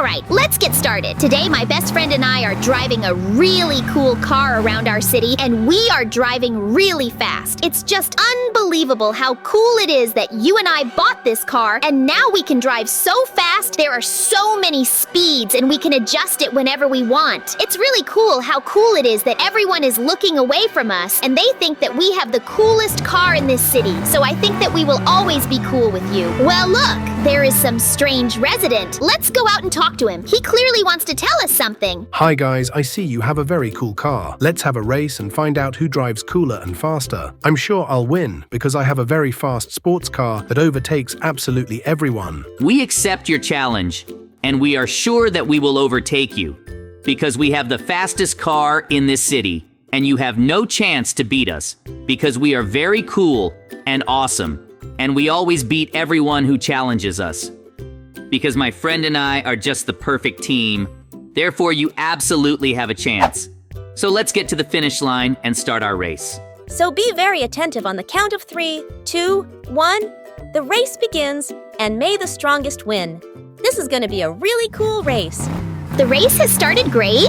Alright, let's get started. Today, my best friend and I are driving a really cool car around our city, and we are driving really fast. It's just unbelievable how cool it is that you and I bought this car, and now we can drive so fast. There are so many speeds, and we can adjust it whenever we want. It's really cool how cool it is that everyone is looking away from us, and they think that we have the coolest car in this city. So I think that we will always be cool with you. Well, look, there is some strange resident. Let's go out and talk to him. He clearly wants to tell us something. Hi guys, I see you have a very cool car. Let's have a race and find out who drives cooler and faster. I'm sure I'll win because I have a very fast sports car that overtakes absolutely everyone. We accept your challenge, and we are sure that we will overtake you because we have the fastest car in this city, and you have no chance to beat us because we are very cool and awesome, and we always beat everyone who challenges us. Because my friend and I are just the perfect team, therefore you absolutely have a chance. So let's get to the finish line and start our race. So be very attentive on the count of 3, 2, 1. The race begins, and may the strongest win. This is going to be a really cool race. The race has started great,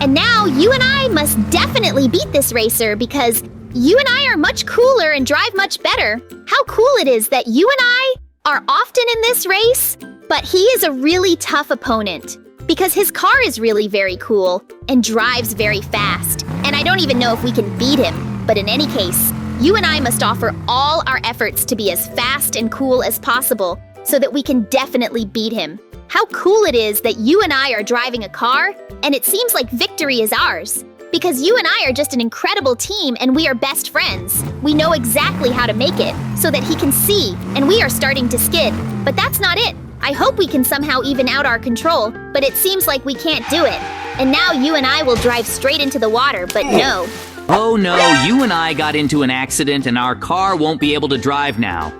and now you and I must definitely beat this racer because you and I are much cooler and drive much better. How cool it is that you and I are often in this race, but he is a really tough opponent because his car is really very cool and drives very fast, and I don't even know if we can beat him. But in any case, you and I must offer all our efforts to be as fast and cool as possible so that we can definitely beat him. How cool it is that you and I are driving a car, and it seems like victory is ours. Because you and I are just an incredible team and we are best friends. We know exactly how to make it so that he can see, and we are starting to skid. But that's not it. I hope we can somehow even out our control, but it seems like we can't do it. And now you and I will drive straight into the water, but no. Oh no, you and I got into an accident and our car won't be able to drive now.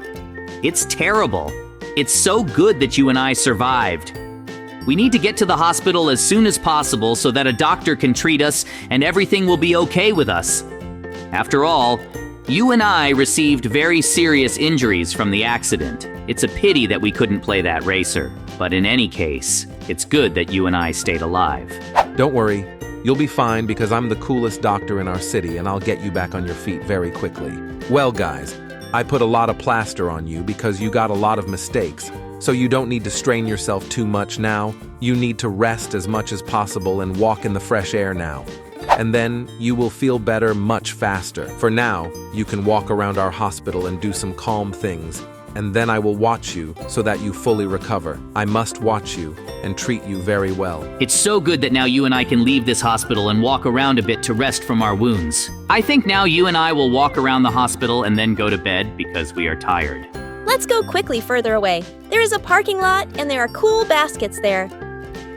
It's terrible. It's so good that you and I survived. We need to get to the hospital as soon as possible so that a doctor can treat us and everything will be okay with us. After all, you and I received very serious injuries from the accident. It's a pity that we couldn't play that racer, but in any case, it's good that you and I stayed alive. Don't worry, you'll be fine because I'm the coolest doctor in our city and I'll get you back on your feet very quickly. Well guys, I put a lot of plaster on you because you got a lot of mistakes. So you don't need to strain yourself too much now. You need to rest as much as possible and walk in the fresh air now. And then you will feel better much faster. For now, you can walk around our hospital and do some calm things. And then I will watch you so that you fully recover. I must watch you and treat you very well. It's so good that now you and I can leave this hospital and walk around a bit to rest from our wounds. I think now you and I will walk around the hospital and then go to bed because we are tired. Let's go quickly further away. There is a parking lot, and there are cool baskets there.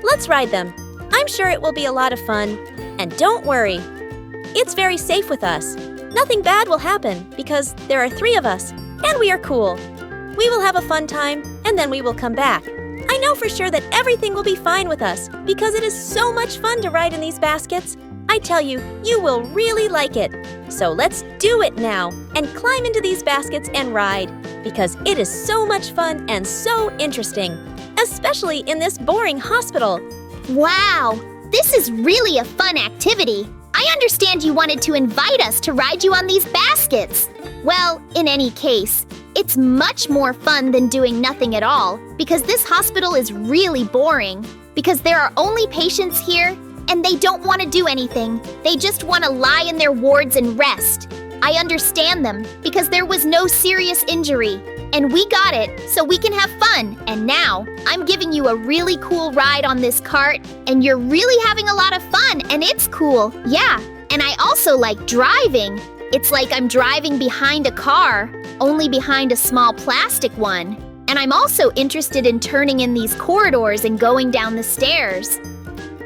Let's ride them. I'm sure it will be a lot of fun. And don't worry, it's very safe with us. Nothing bad will happen because there are 3 of us, and we are cool. We will have a fun time, and then we will come back. I know for sure that everything will be fine with us because it is so much fun to ride in these baskets. I tell you, you will really like it. So let's do it now and climb into these baskets and ride because it is so much fun and so interesting, especially in this boring hospital. Wow, this is really a fun activity. I understand you wanted to invite us to ride you on these baskets. Well, in any case, it's much more fun than doing nothing at all because this hospital is really boring because there are only patients here and they don't want to do anything. They just want to lie in their wards and rest. I understand them because there was no serious injury. And we got it so we can have fun. And now, I'm giving you a really cool ride on this cart, and you're really having a lot of fun, and it's cool. Yeah, and I also like driving. It's like I'm driving behind a car, only behind a small plastic one. And I'm also interested in turning in these corridors and going down the stairs.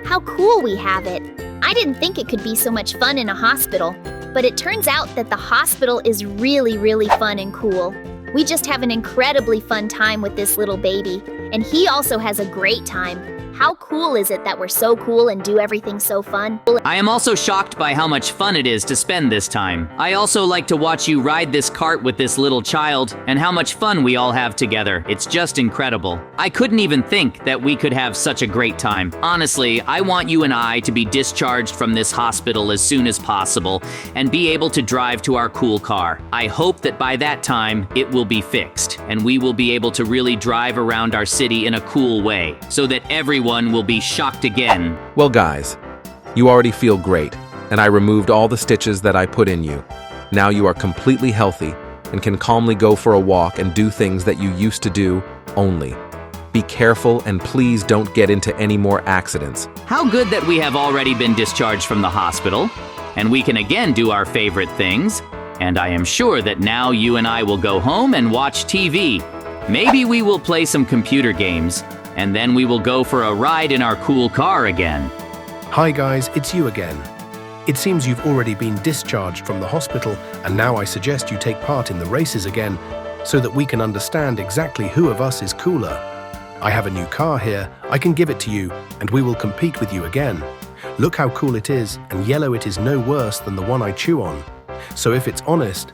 How cool we have it. I didn't think it could be so much fun in a hospital, but it turns out that the hospital is really, really fun and cool. We just have an incredibly fun time with this little baby, and he also has a great time. How cool is it that we're so cool and do everything so fun? I am also shocked by how much fun it is to spend this time. I also like to watch you ride this cart with this little child and how much fun we all have together. It's just incredible. I couldn't even think that we could have such a great time. Honestly, I want you and I to be discharged from this hospital as soon as possible and be able to drive to our cool car. I hope that by that time it will be fixed and we will be able to really drive around our city in a cool way so that everyone will be shocked again. Well, guys, you already feel great, and I removed all the stitches that I put in you. Now you are completely healthy and can calmly go for a walk and do things that you used to do only. Be careful and please don't get into any more accidents. How good that we have already been discharged from the hospital, and we can again do our favorite things, and I am sure that now you and I will go home and watch TV. Maybe we will play some computer games, and then we will go for a ride in our cool car again. Hi guys, it's you again. It seems you've already been discharged from the hospital, and now I suggest you take part in the races again, so that we can understand exactly who of us is cooler. I have a new car here, I can give it to you, and we will compete with you again. Look how cool it is, and yellow it is no worse than the one I chew on. So if it's honest,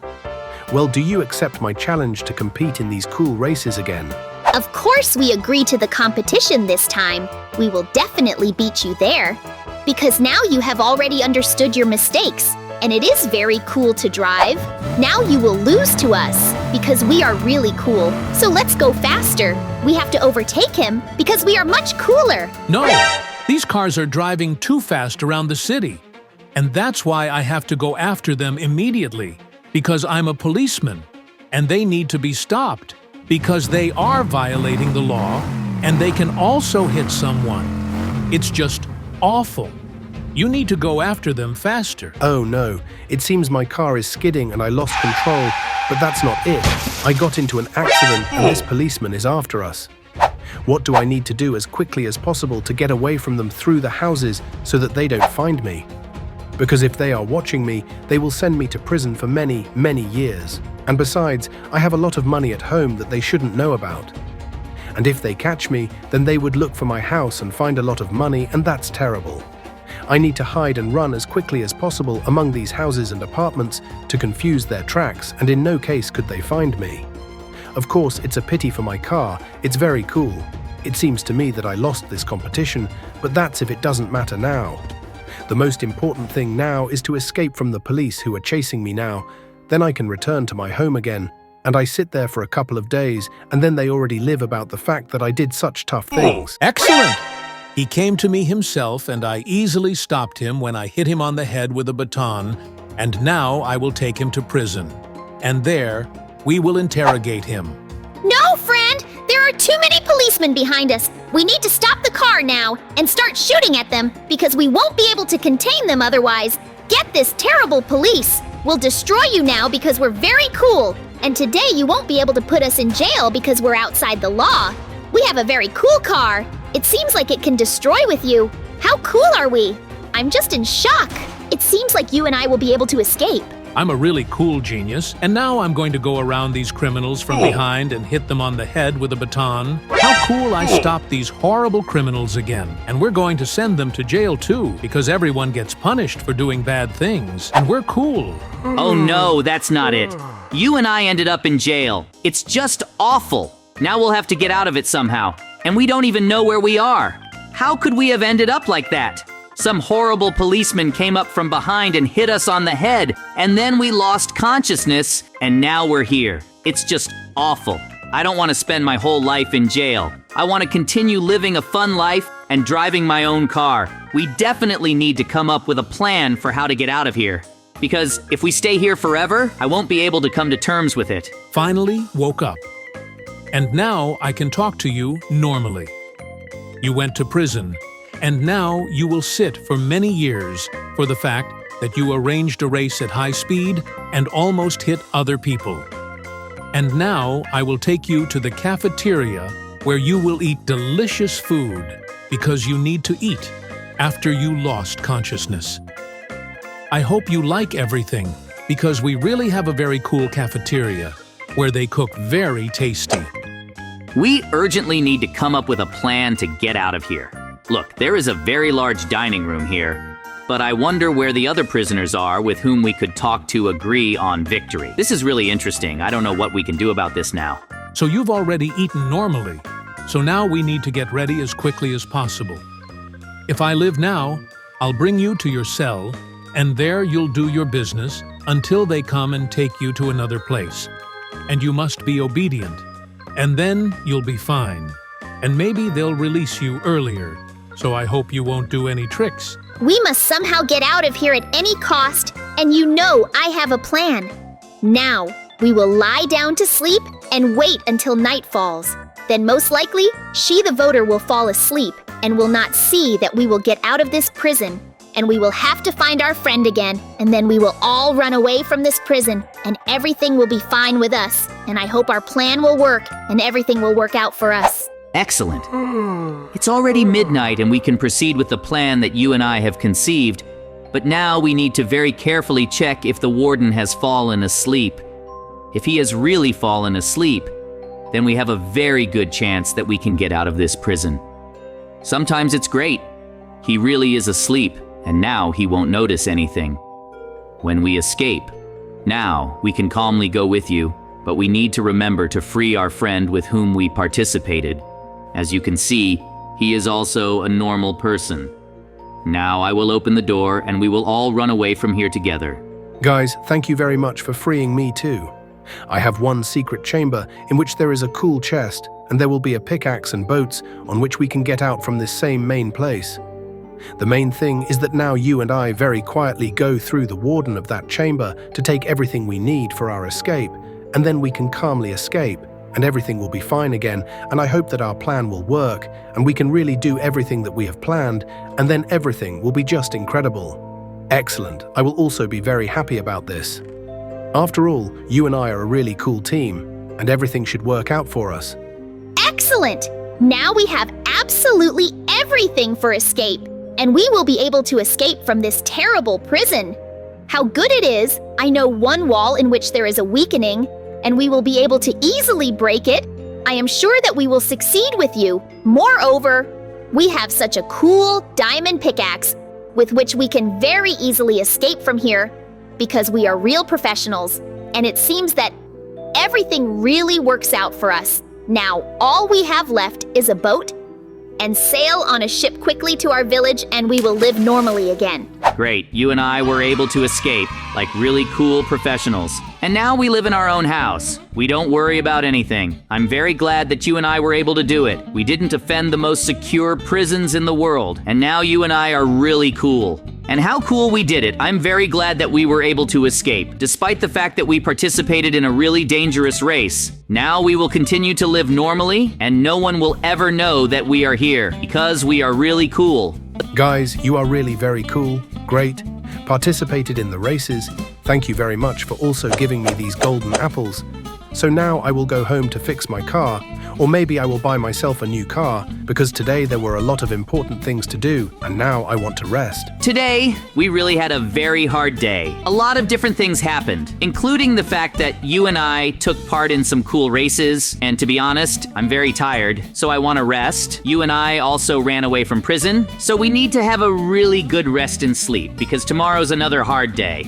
well, do you accept my challenge to compete in these cool races again? Of course we agree to the competition this time. We will definitely beat you there. Because now you have already understood your mistakes, and it is very cool to drive. Now you will lose to us, because we are really cool. So let's go faster. We have to overtake him, because we are much cooler. No, these cars are driving too fast around the city. And that's why I have to go after them immediately, because I'm a policeman, and they need to be stopped, because they are violating the law, and they can also hit someone. It's just awful. You need to go after them faster. Oh no, it seems my car is skidding and I lost control, but that's not it. I got into an accident and this policeman is after us. What do I need to do as quickly as possible to get away from them through the houses so that they don't find me? Because if they are watching me, they will send me to prison for many, many years. And besides, I have a lot of money at home that they shouldn't know about. And if they catch me, then they would look for my house and find a lot of money, and that's terrible. I need to hide and run as quickly as possible among these houses and apartments to confuse their tracks, and in no case could they find me. Of course, it's a pity for my car. It's very cool. It seems to me that I lost this competition, but that's if it doesn't matter now. The most important thing now is to escape from the police who are chasing me now. Then I can return to my home again, and I sit there for a couple of days, and then they already live about the fact that I did such tough things. Excellent! He came to me himself, and I easily stopped him when I hit him on the head with a baton, and now I will take him to prison. And there, we will interrogate him. No, friend! There are too many policemen behind us. We need to stop the car now and start shooting at them because we won't be able to contain them otherwise. Get this terrible police! We'll destroy you now because we're very cool. And today you won't be able to put us in jail because we're outside the law. We have a very cool car. It seems like it can destroy with you. How cool are we? I'm just in shock. It seems like you and I will be able to escape. I'm a really cool genius, and now I'm going to go around these criminals from behind and hit them on the head with a baton. How cool I stopped these horrible criminals again. And we're going to send them to jail too, because everyone gets punished for doing bad things. And we're cool. Oh no, that's not it. You and I ended up in jail. It's just awful. Now we'll have to get out of it somehow. And we don't even know where we are. How could we have ended up like that? Some horrible policeman came up from behind and hit us on the head, and then we lost consciousness, and now we're here. It's just awful. I don't want to spend my whole life in jail. I want to continue living a fun life and driving my own car. We definitely need to come up with a plan for how to get out of here. Because if we stay here forever, I won't be able to come to terms with it. Finally woke up. And now I can talk to you normally. You went to prison. And now you will sit for many years for the fact that you arranged a race at high speed and almost hit other people. And now I will take you to the cafeteria where you will eat delicious food because you need to eat after you lost consciousness. I hope you like everything because we really have a very cool cafeteria where they cook very tasty. We urgently need to come up with a plan to get out of here. Look, there is a very large dining room here, but I wonder where the other prisoners are with whom we could talk to agree on victory. This is really interesting. I don't know what we can do about this now. So you've already eaten normally. So now we need to get ready as quickly as possible. If I live now, I'll bring you to your cell, and there you'll do your business until they come and take you to another place. And you must be obedient, and then you'll be fine. And maybe they'll release you earlier, so I hope you won't do any tricks. We must somehow get out of here at any cost, and you know I have a plan. Now, we will lie down to sleep and wait until night falls. Then most likely, she the voter will fall asleep and will not see that we will get out of this prison, and we will have to find our friend again, and then we will all run away from this prison, and everything will be fine with us, and I hope our plan will work, and everything will work out for us. Excellent. It's already midnight and we can proceed with the plan that you and I have conceived, but now we need to very carefully check if the warden has fallen asleep. If he has really fallen asleep, then we have a very good chance that we can get out of this prison. Sometimes it's great. He really is asleep, and now he won't notice anything. When we escape, now we can calmly go with you, but we need to remember to free our friend with whom we participated. As you can see, he is also a normal person. Now I will open the door and we will all run away from here together. Guys, thank you very much for freeing me too. I have one secret chamber in which there is a cool chest, and there will be a pickaxe and boats on which we can get out from this same main place. The main thing is that now you and I very quietly go through the warden of that chamber to take everything we need for our escape, and then we can calmly escape, and everything will be fine again, and I hope that our plan will work, and we can really do everything that we have planned, and then everything will be just incredible. Excellent. I will also be very happy about this. After all, you and I are a really cool team, and everything should work out for us. Excellent! Now we have absolutely everything for escape, and we will be able to escape from this terrible prison. How good it is, I know one wall in which there is a weakening, and we will be able to easily break it. I am sure that we will succeed with you. Moreover, we have such a cool diamond pickaxe with which we can very easily escape from here because we are real professionals, and it seems that everything really works out for us. Now, all we have left is a boat and sail on a ship quickly to our village, and we will live normally again. Great, you and I were able to escape, like really cool professionals. And now we live in our own house. We don't worry about anything. I'm very glad that you and I were able to do it. We didn't offend the most secure prisons in the world, and now you and I are really cool. And how cool we did it. I'm very glad that we were able to escape, despite the fact that we participated in a really dangerous race. Now we will continue to live normally, and no one will ever know that we are here, because we are really cool. Guys, you are really very cool, great, participated in the races. Thank you very much for also giving me these golden apples. So now I will go home to fix my car, or maybe I will buy myself a new car, because today there were a lot of important things to do, and now I want to rest. Today, we really had a very hard day. A lot of different things happened, including the fact that you and I took part in some cool races, and to be honest, I'm very tired, so I want to rest. You and I also ran away from prison, so we need to have a really good rest and sleep, because tomorrow's another hard day.